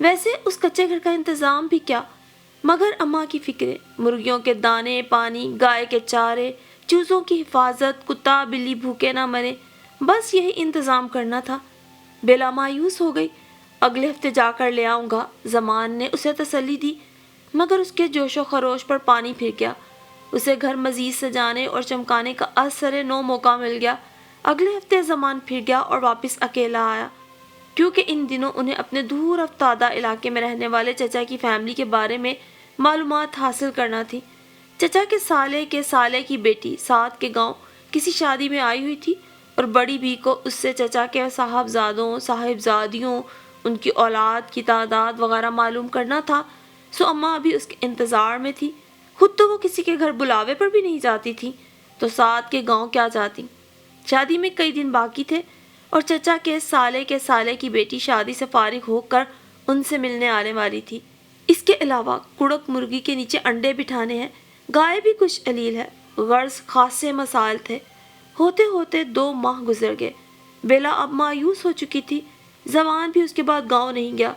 ویسے اس کچے گھر کا انتظام بھی کیا، مگر اماں کی فکریں، مرغیوں کے دانے پانی، گائے کے چارے، چوزوں کی حفاظت، کتا بلی بھوکے نہ مرے، بس یہی انتظام کرنا تھا۔ بیلا مایوس ہو گئی۔ اگلے ہفتے جا کر لے آؤں گا، زمان نے اسے تسلی دی، مگر اس کے جوش و خروش پر پانی پھر گیا۔ اسے گھر مزید سجانے اور چمکانے کا اثر نو موقع مل گیا۔ اگلے ہفتے زمان پھر گیا اور واپس اکیلا آیا، کیونکہ ان دنوں انہیں اپنے دور افتادہ علاقے میں رہنے والے چچا کی فیملی کے بارے میں معلومات حاصل کرنا تھی۔ چچا کے سالے کی بیٹی ساتھ کے گاؤں کسی شادی میں آئی ہوئی تھی اور بڑی بھی کو اس سے چچا کے صاحبزادوں صاحبزادیوں، ان کی اولاد کی تعداد وغیرہ معلوم کرنا تھا۔ سو اماں ابھی اس کے انتظار میں تھی۔ خود تو وہ کسی کے گھر بلاوے پر بھی نہیں جاتی تھی، تو ساتھ کے گاؤں کیا جاتی۔ شادی میں کئی دن باقی تھے اور چچا کے سالے کی بیٹی شادی سے فارغ ہو کر ان سے ملنے آنے والی تھی۔ اس کے علاوہ کڑک مرغی کے نیچے انڈے بٹھانے ہیں، گائے بھی کچھ علیل ہے، غرض خاصے مسائل تھے۔ ہوتے ہوتے 2 ماہ گزر گئے۔ بیلا اب مایوس ہو چکی تھی۔ زمان بھی اس کے بعد گاؤں نہیں گیا،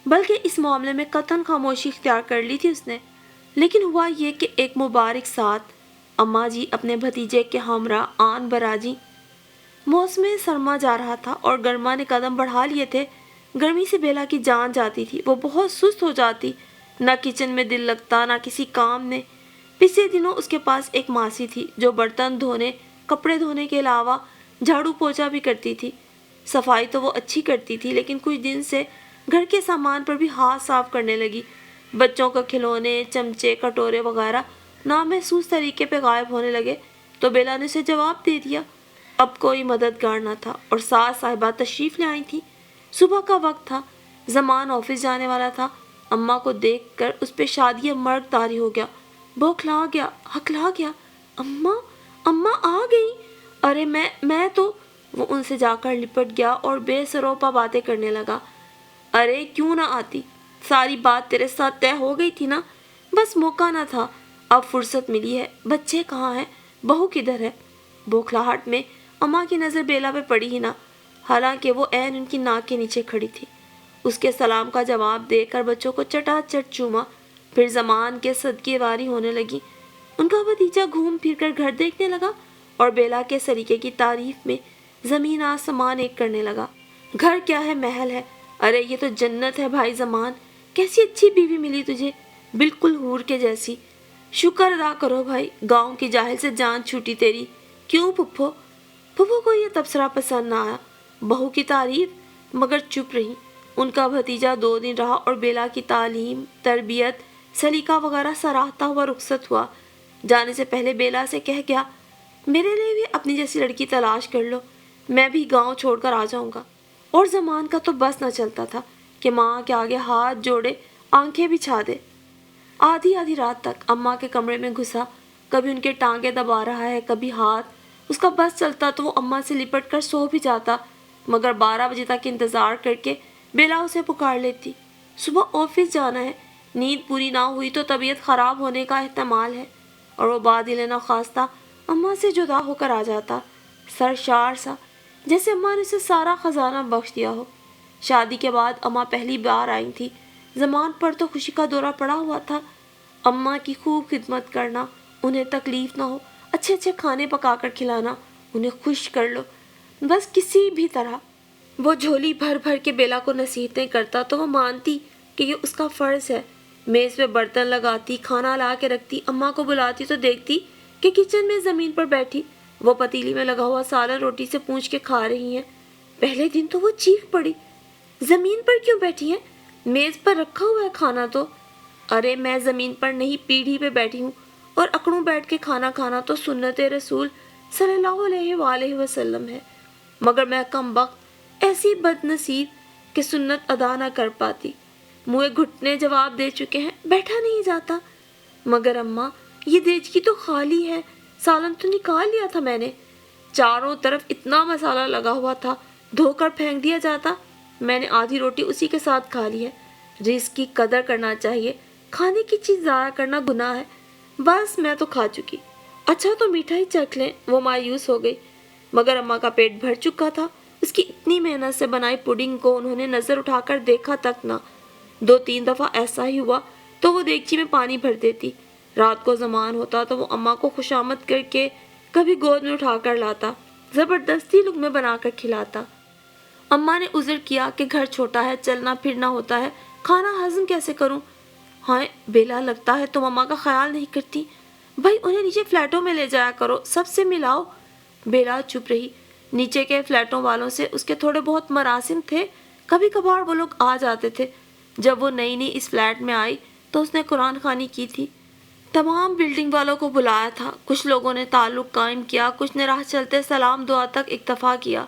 بلکہ اس معاملے میں قطعاً خاموشی اختیار کر لی تھی اس نے۔ لیکن ہوا یہ کہ ایک مبارک ساتھ اماں جی اپنے بھتیجے کے ہمراہ آن براجی۔ موسم سرما جا رہا تھا اور گرما نے قدم بڑھا لیے تھے۔ گرمی سے بیلا کی جان جاتی تھی، وہ بہت سست ہو جاتی، نہ کچن میں دل لگتا نہ کسی کام میں۔ پچھلے دنوں اس کے پاس ایک ماسی تھی جو برتن دھونے کپڑے دھونے کے علاوہ جھاڑو پوچھا بھی کرتی تھی۔ صفائی تو وہ اچھی کرتی تھی، لیکن کچھ دن سے گھر کے سامان پر بھی ہاتھ صاف کرنے لگی۔ بچوں کا کھلونے چمچے کٹورے وغیرہ نامحسوس طریقے پہ غائب ہونے لگے تو بیلا نے اسے جواب دے دیا۔ اب کوئی مددگار نہ تھا اور ساس صاحبہ تشریف لے آئی تھی۔ صبح کا وقت تھا، زمان آفس جانے والا تھا۔ اماں کو دیکھ کر اس پہ شادی مرگ طاری ہو گیا، بوکھلا گیا، ہکلا گیا، اماں اماں آ گئی۔ ارے میں تو وہ ان سے جا کر لپٹ گیا اور بے سروپا باتیں کرنے لگا۔ ارے کیوں نہ آتی، ساری بات تیرے ساتھ طے ہو گئی تھی نا، بس موقع نہ تھا، اب فرصت ملی ہے۔ بچے کہاں ہیں، بہو کدھر ہے؟ بوکھلاہٹ میں اماں کی نظر بیلا پہ پڑی ہی نہ، حالانکہ وہ عین ان کی ناک کے نیچے کھڑی تھی۔ اس کے سلام کا جواب دے کر بچوں کو چٹا چٹ چوما، پھر زمان کے صدقے واری ہونے لگی۔ ان کا بھتیجا گھوم پھر کر گھر دیکھنے لگا اور بیلا کے سلیقے کی تعریف میں زمین آسمان ایک کرنے لگا۔ گھر کیا ہے، محل ہے، ارے یہ تو جنت ہے بھائی زمان، کیسی اچھی بیوی ملی تجھے، بالکل حور کے جیسی۔ شکر ادا کرو بھائی، گاؤں کی جاہل سے جان چھوٹی تیری۔ کیوں پھپھو؟ پھپھو کو یہ تبصرہ پسند نہ آیا، بہو کی تعریف، مگر چپ رہی۔ ان کا بھتیجا 2 دن رہا اور بیلا کی تعلیم تربیت سلیقہ وغیرہ سراہتا ہوا رخصت ہوا۔ جانے سے پہلے بیلا سے کہہ گیا، میرے لیے بھی اپنی جیسی لڑکی تلاش کر لو، میں بھی گاؤں چھوڑ کر آ جاؤں گا۔ اور زمان کا تو بس نہ چلتا تھا کہ ماں کے آگے ہاتھ جوڑے آنکھیں بچھا دے۔ آدھی رات تک اماں کے کمرے میں گھسا، کبھی ان کے ٹانگیں دبا رہا ہے کبھی ہاتھ۔ اس کا بس چلتا تو وہ اماں سے لپٹ کر سو بھی جاتا، مگر 12 بجے تک انتظار کر کے بیلا اسے پکار لیتی۔ صبح آفس جانا ہے، نیند پوری نہ ہوئی تو طبیعت خراب ہونے کا احتمال ہے، اور وہ بادل ناخواستہ اماں سے جدا ہو کر آ جاتا، سرشار سا، جیسے اماں نے اسے سارا خزانہ بخش دیا ہو۔ شادی کے بعد اماں پہلی بار آئی تھی، زمان پر تو خوشی کا دورہ پڑا ہوا تھا۔ اماں کی خوب خدمت کرنا، انہیں تکلیف نہ ہو، اچھے اچھے کھانے پکا کر کھلانا، انہیں خوش کر لو، بس کسی بھی طرح۔ وہ جھولی بھر بھر کے بیلا کو نصیحتیں کرتا تو وہ مانتی کہ یہ اس کا فرض ہے۔ میز پہ برتن لگاتی، کھانا لا کے رکھتی، اماں کو بلاتی تو دیکھتی کہ کچن میں زمین پر بیٹھی وہ پتیلی میں لگا ہوا سالن روٹی سے پونچھ کے کھا رہی ہیں۔ پہلے دن تو وہ چیخ پڑی، زمین پر کیوں بیٹھی ہیں، میز پر رکھا ہوا ہے کھانا تو۔ ارے میں زمین پر نہیں، پیڑھی پہ بیٹھی ہوں، اور اکڑوں بیٹھ کے کھانا کھانا تو سنت رسول صلی اللہ علیہ وآلہ وسلم ہے، مگر میں کم بخت ایسی بد نصیب کہ سنت ادا نہ کر پاتی۔ منہ گھٹنے جواب دے چکے ہیں، بیٹھا نہیں جاتا۔ مگر اماں یہ دیچکی تو خالی ہے، سالن تو نکال لیا تھا میں نے، چاروں طرف اتنا مسالہ لگا ہوا تھا، دھو کر پھینک دیا جاتا، میں نے آدھی روٹی اسی کے ساتھ کھا لی ہے۔ رزق کی قدر کرنا چاہیے، کھانے کی چیز ضائع کرنا گناہ ہے، بس میں تو کھا چکی۔ اچھا تو میٹھائی چکھ لیں۔ وہ مایوس ہو گئی، مگر اماں کا پیٹ بھر چکا تھا۔ اس کی اتنی محنت سے بنائی پڈنگ کو انہوں نے نظر اٹھا کر دیکھا تک نہ۔ 2-3 دفعہ ایسا ہی ہوا تو وہ دیگچی میں پانی بھر دیتی۔ رات کو زمان ہوتا تو وہ اماں کو خوشامد کر کے کبھی گود میں اٹھا کر لاتا، زبردستی لقمے بنا کر کھلاتا۔ اماں نے عذر کیا کہ گھر چھوٹا ہے، چلنا پھرنا ہوتا ہے، کھانا ہضم کیسے کروں؟ ہاں بیلا، لگتا ہے تم اماں کا خیال نہیں کرتی۔ بھائی انہیں نیچے فلیٹوں میں لے جایا کرو، سب سے ملاؤ۔ بیلا چپ رہی۔ نیچے کے فلیٹوں والوں سے اس کے تھوڑے بہت مراسم تھے، کبھی کبھار وہ لوگ آ جاتے تھے۔ جب وہ نئی نئی اس فلیٹ میں آئی تو اس نے قرآن خوانی کی تھی، تمام بلڈنگ والوں کو بلایا تھا، کچھ لوگوں نے تعلق قائم کیا، کچھ نے راہ چلتے سلام دعا تک اکتفا کیا۔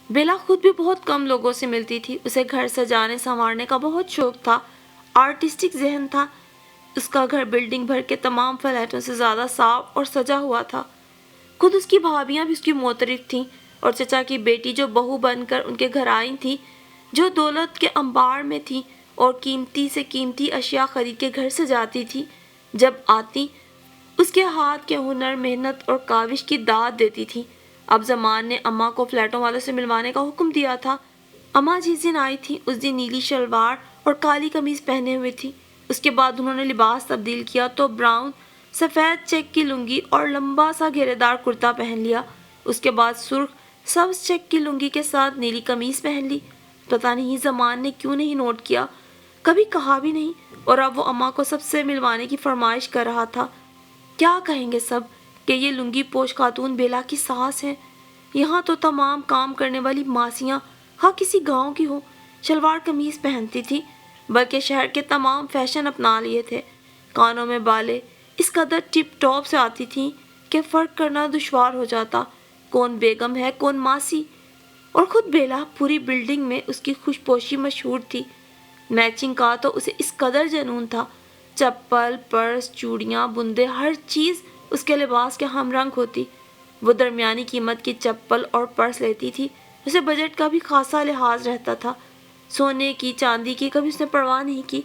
بیلا خود بھی بہت کم لوگوں سے ملتی تھی، اسے گھر سجانے سنوارنے کا بہت شوق تھا، آرٹسٹک ذہن تھا۔ اس کا گھر بلڈنگ بھر کے تمام فلیٹوں سے زیادہ صاف اور سجا ہوا تھا۔ خود اس کی بھابیاں بھی اس کی معترف تھیں، اور چچا کی بیٹی جو بہو بن کر ان کے گھر آئی تھی، جو دولت کے انبار میں تھی اور قیمتی سے قیمتی اشیاء خرید کے گھر سے جاتی تھی، جب آتی اس کے ہاتھ کے ہنر، محنت اور کاوش کی داد دیتی تھی۔ اب زمان نے اماں کو فلیٹوں والوں سے ملوانے کا حکم دیا تھا۔ اماں جس دن آئی تھی اس دن نیلی شلوار اور کالی قمیض پہنے ہوئے تھی۔ اس کے بعد انہوں نے لباس تبدیل کیا تو براؤن سفید چیک کی لنگی اور لمبا سا گھیرے دار کرتا پہن لیا۔ اس کے بعد سرخ سبز چیک کی لنگی کے ساتھ نیلی قمیض پہن لی۔ پتہ نہیں زمان نے کیوں نہیں نوٹ کیا، کبھی کہا بھی نہیں، اور اب وہ اماں کو سب سے ملوانے کی فرمائش کر رہا تھا۔ کیا کہیں گے سب کہ یہ لنگی پوش خاتون بیلا کی ساس ہے؟ یہاں تو تمام کام کرنے والی ماسیاں ہاں کسی گاؤں کی ہوں شلوار قمیض پہنتی تھی، بلکہ شہر کے تمام فیشن اپنا لیے تھے۔ کانوں میں بالیں اس قدر ٹپ ٹاپ سے آتی تھیں کہ فرق کرنا دشوار ہو جاتا، کون بیگم ہے کون ماسی۔ اور خود بیلا پوری بلڈنگ میں اس کی خوش پوشی مشہور تھی۔ میچنگ کا تو اسے اس قدر جنون تھا، چپل، پرس، چوڑیاں، بندے، ہر چیز اس کے لباس کے ہم رنگ ہوتی۔ وہ درمیانی قیمت کی چپل اور پرس لیتی تھی، اسے بجٹ کا بھی خاصا لحاظ رہتا تھا۔ سونے کی، چاندی کی کبھی اس نے پرواہ نہیں کی،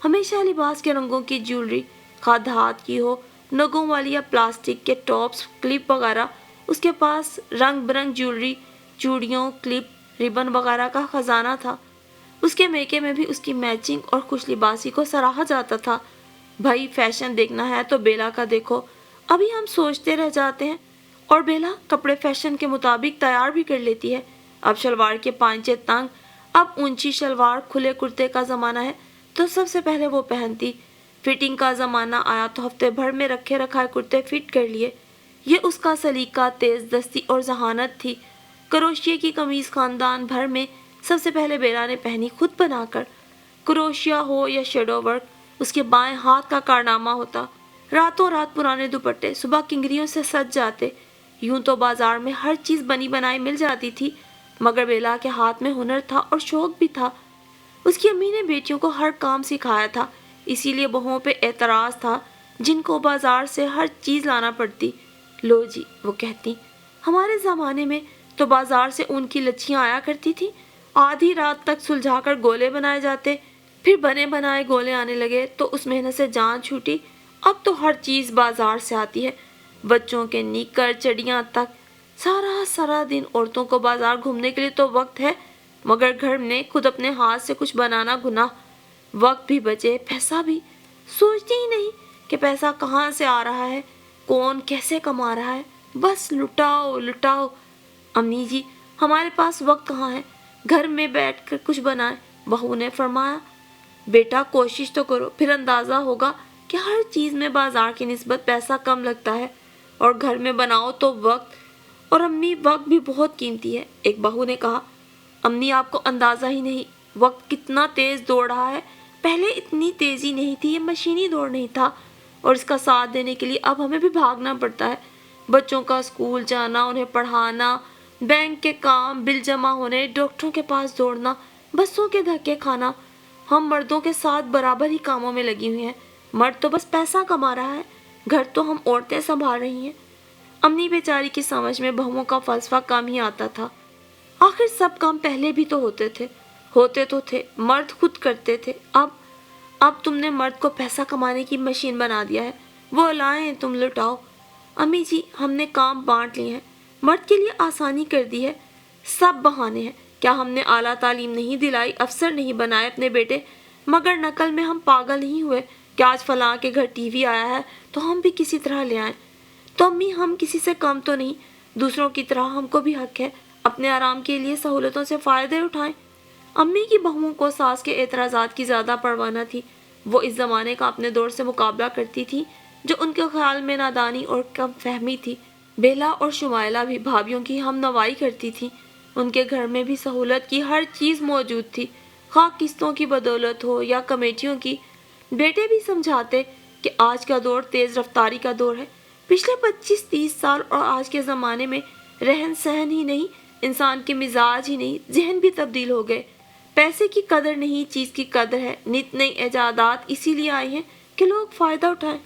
ہمیشہ لباس کے رنگوں کی جیولری، خواہ دھات کی ہو، نگوں والی یا پلاسٹک کے ٹاپس، کلپ وغیرہ، اس کے پاس رنگ برنگ جیولری، چوڑیوں، کلپ، ربن وغیرہ کا خزانہ تھا۔ اس کے میکے میں بھی اس کی میچنگ اور خوش لباسی کو سراہا جاتا تھا۔ بھائی فیشن دیکھنا ہے تو بیلا کا دیکھو، ابھی ہم سوچتے رہ جاتے ہیں، اور بیلا کپڑے فیشن کے مطابق تیار بھی کر لیتی ہے۔ اب شلوار کے پانچے تنگ، اب اونچی شلوار، کھلے کرتے کا زمانہ ہے تو سب سے پہلے وہ پہنتی۔ فٹنگ کا زمانہ آیا تو ہفتے بھر میں رکھے رکھائے کرتے فٹ کر لیے۔ یہ اس کا سلیقہ، تیز دستی اور ذہانت تھی۔ کروشیے کی قمیض خاندان بھر میں سب سے پہلے بیلا نے پہنی، خود بنا کر۔ کروشیا ہو یا شیڈو ورک، اس کے بائیں ہاتھ کا کارنامہ ہوتا۔ راتوں رات پرانے دوپٹے صبح کنگریوں سے سج جاتے۔ یوں تو بازار میں ہر چیز بنی بنائی مل جاتی تھی، مگر بیلا کے ہاتھ میں ہنر تھا اور شوق بھی تھا۔ اس کی امی نے بیٹیوں کو ہر کام سکھایا تھا، اسی لیے بہوؤں پہ اعتراض تھا جن کو بازار سے ہر چیز لانا پڑتی۔ لو جی، وہ کہتی، ہمارے زمانے میں تو بازار سے اون کی لچھیاں آیا کرتی تھی، آدھی رات تک سلجھا کر گولے بنائے جاتے، پھر بنے بنائے گولے آنے لگے تو اس محنت سے جان چھوٹی۔ اب تو ہر چیز بازار سے آتی ہے، بچوں کے نیکر، چڑیاں تک۔ سارا دن عورتوں کو بازار گھومنے کے لیے تو وقت ہے، مگر گھر میں خود اپنے ہاتھ سے کچھ بنانا گناہ۔ وقت بھی بچے، پیسہ بھی، سوچتی ہی نہیں کہ پیسہ کہاں سے آ رہا ہے، کون کیسے کما رہا ہے، بس لٹاؤ لٹاؤ۔ امی جی، ہمارے پاس وقت کہاں ہے، گھر میں بیٹھ کر کچھ بنائیں، بہو نے فرمایا۔ بیٹا کوشش تو کرو، پھر اندازہ ہوگا کہ ہر چیز میں بازار کی نسبت پیسہ کم لگتا ہے، اور گھر میں بناؤ تو وقت، اور امی وقت بھی بہت قیمتی ہے۔ ایک بہو نے کہا، امی آپ کو اندازہ ہی نہیں وقت کتنا تیز دوڑ رہا ہے، پہلے اتنی تیزی نہیں تھی، یہ مشینی دوڑ نہیں تھا، اور اس کا ساتھ دینے کے لیے اب ہمیں بھی بھاگنا پڑتا ہے۔ بچوں کا اسکول جانا، انہیں پڑھانا، بینک کے کام، بل جمع ہونے، ڈاکٹروں کے پاس دوڑنا، بسوں کے دھکے کھانا۔ ہم مردوں کے ساتھ برابر ہی کاموں میں لگی ہوئی ہیں، مرد تو بس پیسہ کما رہا ہے، گھر تو ہم عورتیں سنبھال رہی ہیں۔ امی بیچاری کی سمجھ میں بہوؤں کا فلسفہ کم ہی آتا تھا۔ آخر سب کام پہلے بھی تو ہوتے تو تھے، مرد خود کرتے تھے، اب تم نے مرد کو پیسہ کمانے کی مشین بنا دیا ہے، وہ لائیں تم لٹاؤ۔ امی جی، ہم نے کام بانٹ لیے ہیں، مرد کے لیے آسانی کر دی ہے، سب بہانے ہیں، کیا ہم نے اعلیٰ تعلیم نہیں دلائی، افسر نہیں بنائے اپنے بیٹے، مگر نقل میں ہم پاگل نہیں ہوئے کہ آج فلاں کے گھر ٹی وی آیا ہے تو ہم بھی کسی طرح لے آئیں۔ تو امی ہم کسی سے کم تو نہیں، دوسروں کی طرح ہم کو بھی حق ہے اپنے آرام کے لیے سہولتوں سے فائدے اٹھائیں۔ امی کی بہوؤں کو ساس کے اعتراضات کی زیادہ پرواہ نہ تھی، وہ اس زمانے کا اپنے دور سے مقابلہ کرتی تھی جو ان کے خیال میں نادانی اور کم فہمی تھی۔ بیلا اور شمائلہ بھی بھابھیوں کی ہم نوائی کرتی تھی، ان کے گھر میں بھی سہولت کی ہر چیز موجود تھی، خواہ قسطوں کی بدولت ہو یا کمیٹیوں کی۔ بیٹے بھی سمجھاتے کہ آج کا دور تیز رفتاری کا دور ہے، پچھلے 25-30 سال اور آج کے زمانے میں رہن سہن ہی نہیں، انسان کے مزاج ہی نہیں، ذہن بھی تبدیل ہو گئے۔ پیسے کی قدر نہیں، چیز کی قدر ہے۔ نت نئی ایجادات اسی لیے آئی ہیں کہ لوگ فائدہ اٹھائیں۔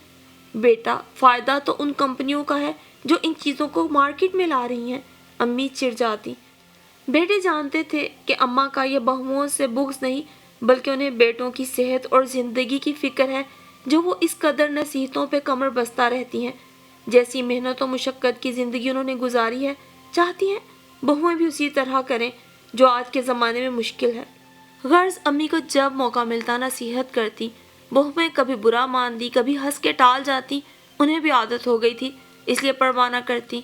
بیٹا، فائدہ تو ان کمپنیوں کا ہے جو ان چیزوں کو مارکیٹ میں لا رہی ہیں، امی چڑ جاتی۔ بیٹے جانتے تھے کہ اماں کا یہ بہوؤں سے بغض نہیں بلکہ انہیں بیٹوں کی صحت اور زندگی کی فکر ہے جو وہ اس قدر نصیحتوں پہ کمر بستہ رہتی ہیں۔ جیسی محنت و مشقت کی زندگی انہوں نے گزاری ہے، چاہتی ہیں بہویں بھی اسی طرح کریں جو آج کے زمانے میں مشکل ہے۔ غرض امی کو جب موقع ملتا نصیحت کرتی، بہویں کبھی برا مان دی، کبھی ہنس کے ٹال جاتی، انہیں بھی عادت ہو گئی تھی اس لیے پرواہ نہ کرتی۔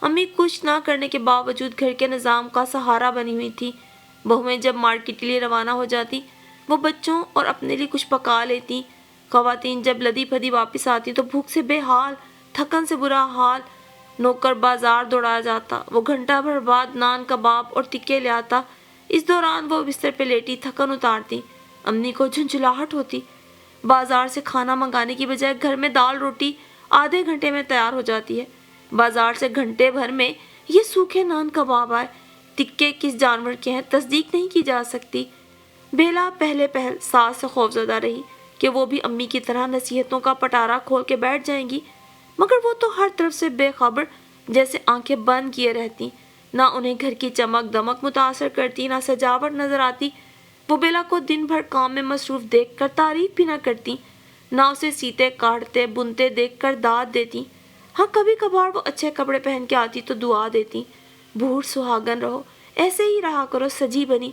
امی کچھ نہ کرنے کے باوجود گھر کے نظام کا سہارا بنی ہوئی تھی۔ بہویں جب مارکیٹ کے لیے روانہ ہو جاتی، وہ بچوں اور اپنے لیے کچھ پکا لیتی۔ خواتین جب لدی پھدی واپس آتی تو بھوک سے بے حال، تھکن سے برا حال۔ نوکر بازار دوڑایا جاتا، وہ گھنٹہ بھر بعد نان کباب اور ٹکے لے آتا۔ اس دوران وہ بستر پہ لیٹی تھکن اتارتی، امی کو جھنجھلاہٹ ہوتی۔ بازار سے کھانا منگانے کی بجائے گھر میں دال روٹی آدھے گھنٹے میں تیار ہو جاتی ہے۔ بازار سے گھنٹے بھر میں یہ سوکھے نان کباب آئے، ٹکے کس جانور کے ہیں تصدیق نہیں کی جا سکتی۔ بیلا پہلے پہل ساس سے خوفزدہ رہی کہ وہ بھی امی کی طرح نصیحتوں کا پٹارا کھول کے بیٹھ جائیں گی، مگر وہ تو ہر طرف سے بے خبر جیسے آنکھیں بند کیے رہتی، نہ انہیں گھر کی چمک دمک متاثر کرتی، نہ سجاوٹ نظر آتی۔ وہ بیلا کو دن بھر کام میں مصروف دیکھ کر تعریف بھی نہ کرتی، نہ اسے سیتے کاٹتے بنتے دیکھ کر داد دیتی۔ ہاں کبھی کبھار وہ اچھے کپڑے پہن کے آتی تو دعا دیتی، بوڑھ سہاگن رہو، ایسے ہی رہا کرو سجی بنی۔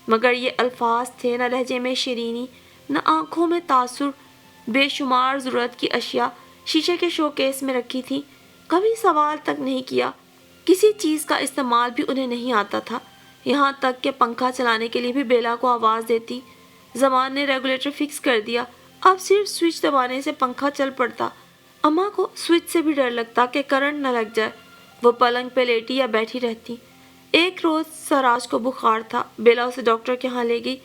مگر یہ الفاظ تھے نہ لہجے میں شیرینی، نہ آنکھوں میں تاثر۔ بے شمار ضرورت کی اشیاء شیشے کے شوکیس میں رکھی تھی، کبھی سوال تک نہیں کیا، کسی چیز کا استعمال بھی انہیں نہیں آتا تھا، یہاں تک کہ پنکھا چلانے کے لیے بھی بیلا کو آواز دیتی۔ زمان نے ریگولیٹر فکس کر دیا، اب صرف سوئچ دبانے سے پنکھا چل پڑتا۔ اماں کو سوئچ سے بھی ڈر لگتا کہ کرنٹ نہ لگ جائے، وہ پلنگ پہ لیٹی یا بیٹھی رہتی۔ ایک روز سراج کو بخار تھا، بیلا اسے ڈاکٹر کے ہاں لے گئی۔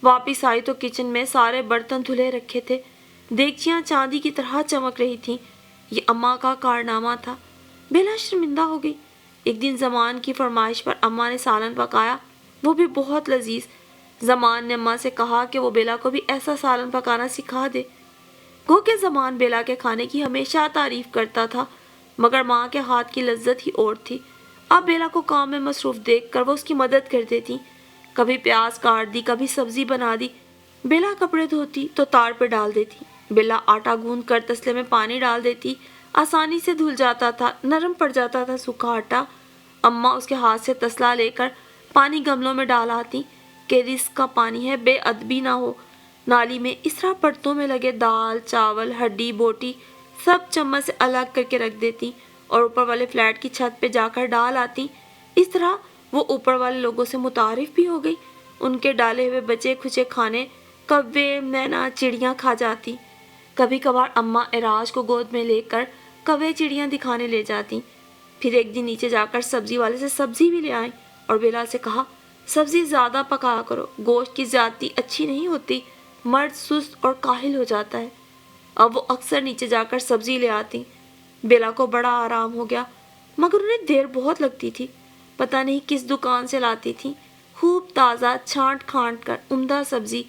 واپس آئی تو کچن میں سارے برتن دھلے رکھے تھے، دیگچیاں چاندی کی طرح چمک رہی تھیں۔ یہ اماں کا کارنامہ تھا۔ بیلا شرمندہ ہو گئی۔ ایک دن زمان کی فرمائش پر اماں نے سالن پکایا، وہ بھی بہت لذیذ۔ زمان نے اماں سے کہا کہ وہ بیلا کو بھی ایسا سالن پکانا سکھا دے۔ گو کہ زمان بیلا کے کھانے کی ہمیشہ تعریف کرتا تھا، مگر ماں کے ہاتھ کی لذت ہی اور تھی۔ اب بیلا کو کام میں مصروف دیکھ کر وہ اس کی مدد کر دیتی، کبھی پیاز کاٹ دی، کبھی سبزی بنا دی۔ بیلا کپڑے دھوتی تو تار پہ ڈال دیتی، بیلا آٹا گوندھ کر تسلے میں پانی ڈال دیتی، آسانی سے دھل جاتا تھا، نرم پڑ جاتا تھا سوکھا آٹا۔ اماں اس کے ہاتھ سے تسلا لے کر پانی گملوں میں ڈال آتی کہ رزق کا پانی ہے، بے ادبی نہ ہو۔ نالی میں اس طرح پرتوں میں لگے دال، چاول، ہڈی بوٹی سب چمچ سے الگ کر کے رکھ دیتی اور اوپر والے فلیٹ کی چھت پہ جا کر ڈال آتی۔ اس طرح وہ اوپر والے لوگوں سے متعارف بھی ہو گئی۔ ان کے ڈالے ہوئے بچے کھچے کھانے کوے، مینا، چڑیاں کھا جاتی۔ کبھی کبھار اماں اعراج کو گود میں لے کر کوے چڑیاں دکھانے لے جاتی۔ پھر ایک دن نیچے جا کر سبزی والے سے سبزی بھی لے آئیں اور بیلا سے کہا سبزی زیادہ پکایا کرو، گوشت کی زیادتی اچھی نہیں ہوتی، مرد سست اور کاہل ہو جاتا ہے۔ اب وہ اکثر نیچے جا کر سبزی لے آتی۔ بیلا کو بڑا آرام ہو گیا، مگر انہیں دیر بہت لگتی تھی، پتہ نہیں کس دکان سے لاتی تھی، خوب تازہ چھانٹ کھانٹ کر عمدہ سبزی۔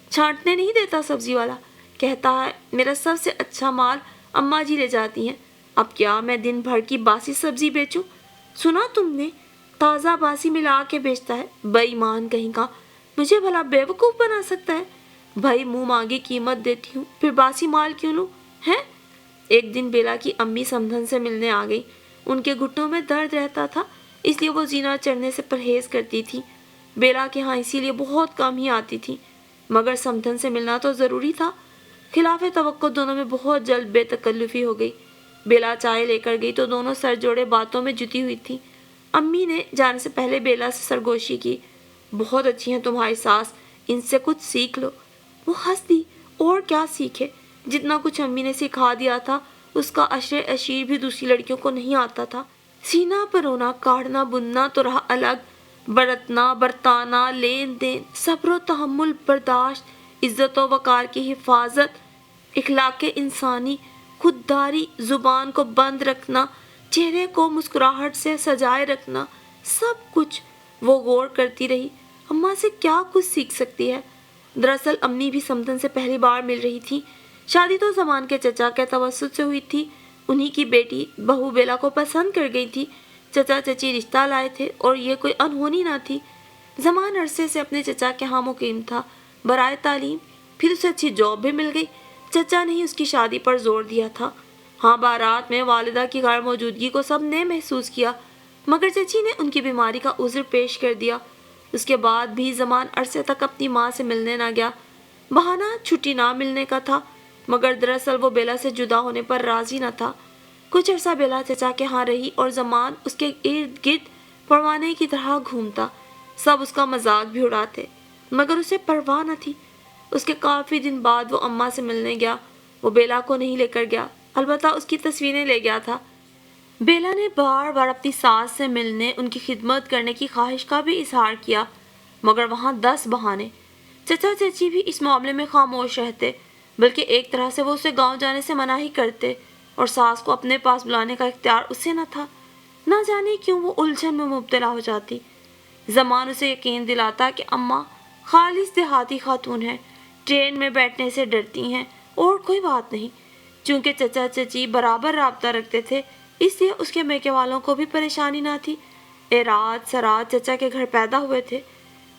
چھانٹنے نہیں دیتا سبزی والا، کہتا ہے میرا سب سے اچھا مال اماں جی لے جاتی ہیں، اب کیا میں دن بھر کی باسی سبزی بیچوں؟ سنا تم نے؟ تازہ باسی ملا کے بیچتا ہے، بے ایمان کہیں کا، مجھے بھلا بیوقوف بنا سکتا ہے؟ بھائی منہ مانگی قیمت دیتی ہوں، پھر باسی مال کیوں لوں ہے؟ ایک دن بیلا کی امی سمدھن سے ملنے آ گئی۔ ان کے گھٹنوں میں درد رہتا تھا، اس لیے وہ زینہ چڑھنے سے پرہیز کرتی تھی۔ بیلا کے ہاں اسی لیے بہت کم ہی آتی تھی۔ مگر سمدھن سے ملنا تو ضروری تھا۔ خلاف توقع دونوں میں بہت جلد بے تکلفی ہو گئی۔ بیلا چائے لے کر گئی تو دونوں سر جوڑے باتوں میں جٹی ہوئی تھیں۔ امی نے جانے سے پہلے بیلا سے سرگوشی کی، بہت اچھی ہیں تمہاری ساس، ان سے کچھ سیکھ لو۔ وہ ہنس دی، اور کیا سیکھے، جتنا کچھ امی نے سکھا دیا تھا اس کا عشر اشیر بھی دوسری لڑکیوں کو نہیں آتا تھا۔ سینہ پرونا، کاڑھنا بننا تو رہا الگ، برتنا برتانا، لین دین، صبر و تحمل، برداشت، عزت و وقار کی حفاظت، اخلاق انسانی، خودداری، زبان کو بند رکھنا، چہرے کو مسکراہٹ سے سجائے رکھنا، سب کچھ وہ غور کرتی رہی۔ اماں سے کیا کچھ سیکھ سکتی ہے؟ دراصل امی بھی سمدن سے پہلی بار مل رہی تھی۔ شادی تو زمان کے چچا کے توسط سے ہوئی تھی، انہی کی بیٹی بہو بیلا کو پسند کر گئی تھی۔ چچا چچی رشتہ لائے تھے اور یہ کوئی انہونی نہ تھی۔ زمان عرصے سے اپنے چچا کے ہاں مقیم تھا برائے تعلیم، پھر اسے اچھی جاب بھی مل گئی۔ چچا نے ہی اس کی شادی پر زور دیا تھا۔ ہاں، بارات میں والدہ کی غیر موجودگی کو سب نے محسوس کیا، مگر چچی نے ان کی بیماری کا عذر پیش کر دیا۔ اس کے بعد بھی زمان عرصے تک اپنی ماں سے ملنے نہ گیا۔ بہانہ چھٹی نہ ملنے کا تھا، مگر دراصل وہ بیلا سے جدا ہونے پر راضی نہ تھا۔ کچھ عرصہ بیلا چچا کے ہاں رہی اور زمان اس کے ارد گرد پروانے کی طرح گھومتا۔ سب اس کا مذاق بھی اڑاتے، مگر اسے پرواہ نہ تھی۔ اس کے کافی دن بعد وہ اماں سے ملنے گیا۔ وہ بیلا کو نہیں لے کر گیا، البتہ اس کی تصویریں لے گیا تھا۔ بیلا نے بار بار اپنی ساس سے ملنے، ان کی خدمت کرنے کی خواہش کا بھی اظہار کیا، مگر وہاں 10 بہانے۔ چچا چچی بھی اس معاملے میں خاموش رہتے، بلکہ ایک طرح سے وہ اسے گاؤں جانے سے منع ہی کرتے، اور ساس کو اپنے پاس بلانے کا اختیار اسے نہ تھا۔ نہ جانے کیوں وہ الجھن میں مبتلا ہو جاتی۔ زمان اسے یقین دلاتا کہ اماں خالص دیہاتی خاتون ہیں، ٹرین میں بیٹھنے سے ڈرتی ہیں، اور کوئی بات نہیں۔ چونکہ چچا چچی برابر رابطہ رکھتے تھے، اس لیے اس کے میکے والوں کو بھی پریشانی نہ تھی۔ ایراج سراج چچا کے گھر پیدا ہوئے تھے۔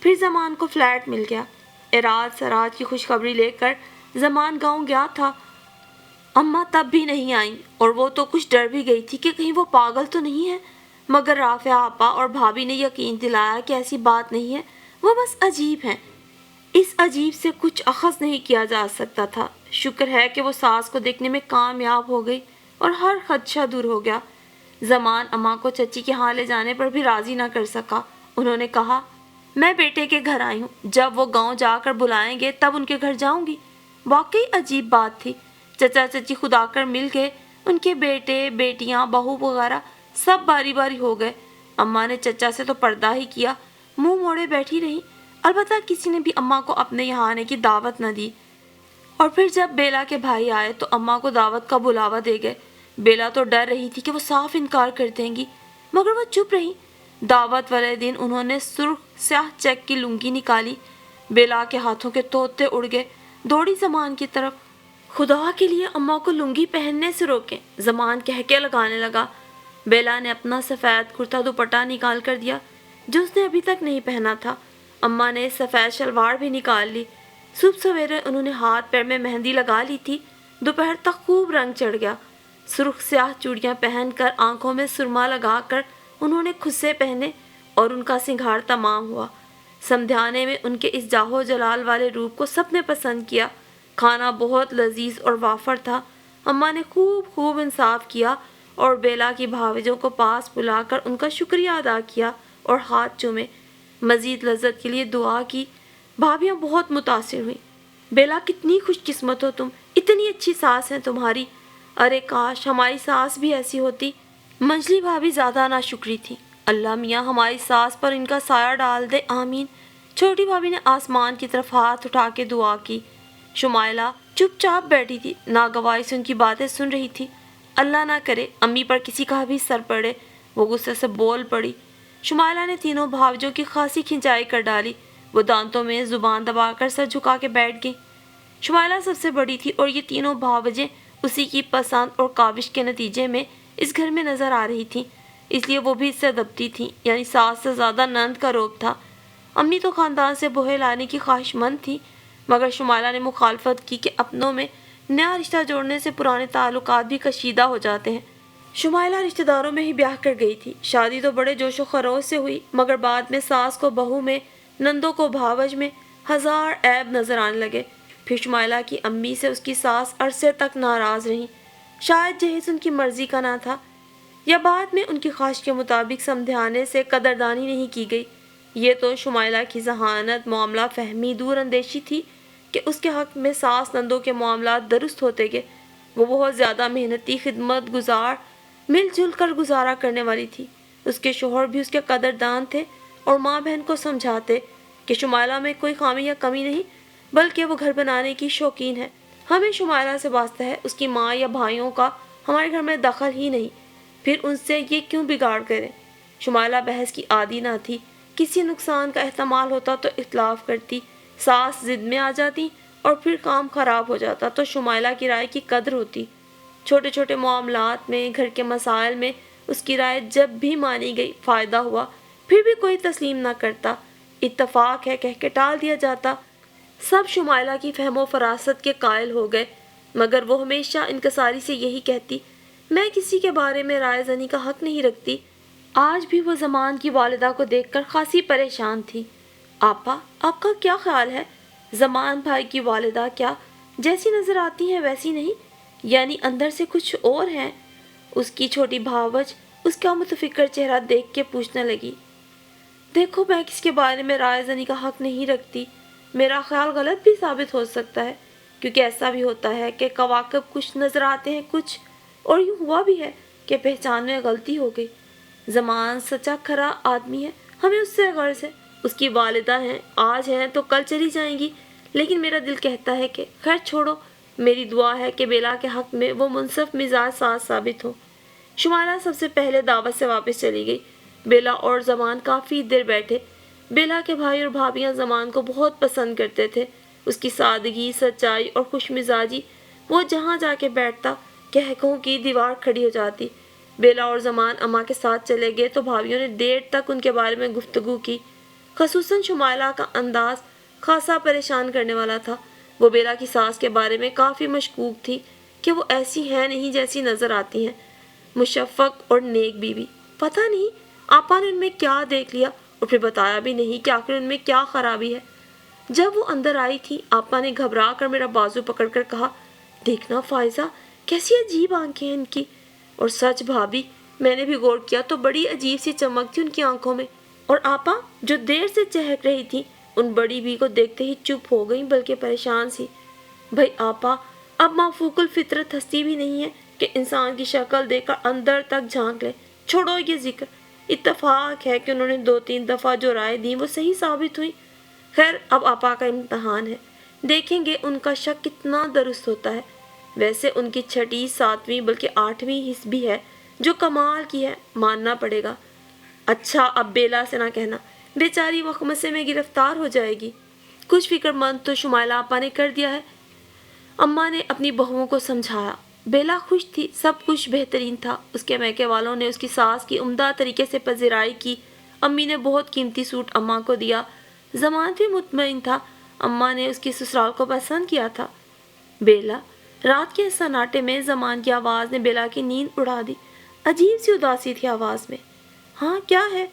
پھر زمان کو فلیٹ مل گیا۔ ایراج سراج کی خوشخبری لے کر زمان گاؤں گیا تھا۔ اماں تب بھی نہیں آئیں، اور وہ تو کچھ ڈر بھی گئی تھی کہ کہیں وہ پاگل تو نہیں ہے، مگر رافعہ آپا اور بھابھی نے یقین دلایا کہ ایسی بات نہیں ہے، وہ بس عجیب ہیں۔ اس عجیب سے کچھ اخذ نہیں کیا جا سکتا تھا۔ شکر ہے کہ وہ ساس کو دیکھنے میں کامیاب ہو گئی اور ہر خدشہ دور ہو گیا۔ زمان اماں کو چچی کے ہاں لے جانے پر بھی راضی نہ کر سکا۔ انہوں نے کہا، میں بیٹے کے گھر آئی ہوں، جب وہ گاؤں جا کر بلائیں گے تب ان کے گھر جاؤں گی۔ واقعی عجیب بات تھی۔ چچا چچی خود آ کر مل گئے، ان کے بیٹے بیٹیاں بہو وغیرہ سب باری باری ہو گئے۔ اماں نے چچا سے تو پردہ ہی کیا، منہ موڑے بیٹھی رہی، البتہ کسی نے بھی اماں کو اپنے یہاں آنے کی دعوت نہ دی۔ اور پھر جب بیلا کے بھائی آئے تو اماں کو دعوت کا بلاوا دے گئے۔ بیلا تو ڈر رہی تھی کہ وہ صاف انکار کر دیں گی، مگر وہ چپ رہی۔ دعوت والے دن انہوں نے سرخ سیاہ چیک کی لنگی نکالی۔ بیلا کے ہاتھوں کے طوطے اڑ گئے، دوڑی زمان کی طرف۔ خدا کے لیے اماں کو لنگی پہننے سے روکیں، زمان کہہ کے لگانے لگا۔ بیلا نے اپنا سفید کرتا دوپٹہ نکال کر دیا جو اس نے ابھی تک نہیں پہنا تھا۔ اماں نے سفید شلوار بھی نکال لی۔ صبح سویرے انہوں نے ہاتھ پیر میں مہندی لگا لی تھی، دوپہر تک خوب رنگ چڑھ گیا۔ سرخ سیاہ چوڑیاں پہن کر، آنکھوں میں سرما لگا کر انہوں نے خصے پہنے اور ان کا سنگھار تمام ہوا۔ سمدھانے میں ان کے اس جاہو جلال والے روپ کو سب نے پسند کیا۔ کھانا بہت لذیذ اور وافر تھا۔ اماں نے خوب انصاف کیا اور بیلا کی بھاوجوں کو پاس بلا کر ان کا شکریہ ادا کیا اور ہاتھ چومے، مزید لذت کے لیے دعا کی۔ بھابیاں بہت متاثر ہوئیں۔ بیلا کتنی خوش قسمت ہو تم، اتنی اچھی ساس ہیں تمہاری، ارے کاش ہماری ساس بھی ایسی ہوتی۔ منجلی بھابی زیادہ ناشکری تھی۔ اللہ میاں ہماری ساس پر ان کا سایہ ڈال دے، آمین۔ چھوٹی بھابی نے آسمان کی طرف ہاتھ اٹھا کے دعا کی۔ شمائلہ چپ چاپ بیٹھی تھی، ناگواری سے ان کی باتیں سن رہی تھی۔ اللہ نہ کرے امی پر کسی کا بھی سر پڑے، وہ غصے سے بول پڑی۔ شمائلہ نے تینوں بھاوجوں کی خاصی کھنچائی کر ڈالی، وہ دانتوں میں زبان دبا کر سر جھکا کے بیٹھ گئی۔ شمائلہ سب سے بڑی تھی اور یہ تینوں بھاوجیں اسی کی پسند اور کاوش کے نتیجے میں اس گھر میں نظر آ رہی تھیں، اس لیے وہ بھی اس سے دبتی تھیں، یعنی ساس سے زیادہ نند کا روب تھا۔ امی تو خاندان سے بوہے لانے کی خواہش مند تھی، مگر شمائلہ نے مخالفت کی کہ اپنوں میں نیا رشتہ جوڑنے سے پرانے تعلقات بھی کشیدہ ہو جاتے ہیں۔ شمائلہ رشتہ داروں میں ہی بیاہ کر گئی تھی۔ شادی تو بڑے جوش و خروش سے ہوئی، مگر بعد میں ساس کو بہو میں، نندوں کو بھاوج میں، ہزار عیب نظر آنے لگے۔ پھر شمائلہ کی امی سے اس کی ساس عرصے تک ناراض رہیں۔ شاید جہیز ان کی مرضی کا نہ تھا، یا بعد میں ان کی خواہش کے مطابق سمجھانے سے قدردانی نہیں کی گئی۔ یہ تو شمائلہ کی ذہانت معاملہ فہمی دور اندیشی تھی کہ اس کے حق میں ساس نندوں کے معاملات درست ہوتے گئے۔ وہ بہت زیادہ محنتی، خدمت گزار، مل جل کر گزارا کرنے والی تھی۔ اس کے شوہر بھی اس کے قدردان تھے اور ماں بہن کو سمجھاتے کہ شمائلہ میں کوئی خامی یا کمی نہیں، بلکہ وہ گھر بنانے کی شوقین ہے۔ ہمیں شمائلہ سے واسطہ ہے، اس کی ماں یا بھائیوں کا ہمارے گھر میں دخل ہی نہیں، پھر ان سے یہ کیوں بگاڑ کریں۔ شمائلہ بحث کی عادی نہ تھی، کسی نقصان کا احتمال ہوتا تو اختلاف کرتی، ساس ضد میں آ جاتی اور پھر کام خراب ہو جاتا تو شمائلہ کی رائے کی قدر ہوتی۔ چھوٹے چھوٹے معاملات میں، گھر کے مسائل میں اس کی رائے جب بھی مانی گئی فائدہ ہوا، پھر بھی کوئی تسلیم نہ کرتا، اتفاق ہے کہہ کے ٹال دیا جاتا۔ سب شمائلہ کی فہم و فراست کے قائل ہو گئے، مگر وہ ہمیشہ انکساری سے یہی کہتی، میں کسی کے بارے میں رائے زنی کا حق نہیں رکھتی۔ آج بھی وہ زمان کی والدہ کو دیکھ کر خاصی پریشان تھی۔ آپا، آپ کا کیا خیال ہے؟ زمان بھائی کی والدہ کیا جیسی نظر آتی ہیں ویسی نہیں، یعنی اندر سے کچھ اور ہیں؟ اس کی چھوٹی بھاوج اس کا متفکر چہرہ دیکھ کے پوچھنے لگی۔ دیکھو، میں کس کے بارے میں رائے زنی کا حق نہیں رکھتی، میرا خیال غلط بھی ثابت ہو سکتا ہے، کیونکہ ایسا بھی ہوتا ہے کہ کواکب کچھ نظر آتے ہیں کچھ، اور یوں ہوا بھی ہے کہ پہچان میں غلطی ہو گئی۔ زمان سچا کھرا آدمی ہے، ہمیں اس سے غرض ہے، اس کی والدہ ہیں، آج ہیں تو کل چلی جائیں گی، لیکن میرا دل کہتا ہے کہ خیر چھوڑو، میری دعا ہے کہ بیلا کے حق میں وہ منصف مزاج ساز ثابت ہو۔ شمائلہ سب سے پہلے دعوت سے واپس چلی گئی۔ بیلا اور زمان کافی دیر بیٹھے۔ بیلا کے بھائی اور بھابیاں زمان کو بہت پسند کرتے تھے، اس کی سادگی، سچائی اور خوش مزاجی۔ وہ جہاں جا کے بیٹھتا کہکوں کی دیوار کھڑی ہو جاتی۔ بیلا اور زمان اماں کے ساتھ چلے گئے تو بھابیوں نے دیر تک ان کے بارے میں گفتگو کی۔ خصوصاً شمائلہ کا انداز خاصا پریشان کرنے والا تھا۔ وہ بیلا کی ساس کے بارے میں کافی مشکوک تھی کہ وہ ایسی ہیں نہیں جیسی نظر آتی ہیں، مشفق اور نیک بیوی۔ پتہ نہیں آپا نے ان میں کیا دیکھ لیا اور پھر بتایا بھی نہیں کہ آخر ان میں کیا خرابی ہے۔ جب وہ اندر آئی تھی، آپا نے گھبرا کر میرا بازو پکڑ کر کہا، دیکھنا فائزہ، کیسی عجیب آنکھیں ہیں ان کی۔ اور سچ بھابی، میں نے بھی غور کیا تو بڑی عجیب سی چمک تھی ان کی آنکھوں میں۔ اور آپا جو دیر سے چہک رہی تھی، ان بڑی بھی کو دیکھتے ہی چپ ہو گئی، بلکہ پریشان سی۔ بھئی آپا، اب مافوق الفطرت ہستی بھی نہیں ہے کہ انسان کی شکل دیکھ کر اندر تک جھانک لے۔ چھوڑو یہ ذکر، اتفاق ہے کہ انہوں نے 2-3 دفعہ جو رائے دی وہ صحیح ثابت ہوئی۔ خیر اب آپا کا امتحان ہے، دیکھیں گے ان کا شک کتنا درست ہوتا ہے۔ ویسے ان کی 6، 7 بلکہ 8ویں حص بھی ہے جو کمال کی ہے، ماننا پڑے گا۔ اچھا اب بیلا سے نہ کہنا، بیچاری مخمصے میں گرفتار ہو جائے گی۔ کچھ فکر مند تو شمائلہ آپا نے کر دیا ہے۔ اماں نے اپنی بہوؤں کو سمجھایا۔ بیلا خوش تھی، سب کچھ بہترین تھا۔ اس کے میکے والوں نے اس کی ساس کی عمدہ طریقے سے پذیرائی کی۔ امی نے بہت قیمتی سوٹ اماں کو دیا۔ زمان بھی مطمئن تھا، اماں نے اس کی سسرال کو پسند کیا تھا۔ بیلا، رات کے سناٹے میں زمان کی آواز نے بیلا کی نیند اڑا دی۔ عجیب سی اداسی تھی آواز میں۔ ہاں کیا ہے؟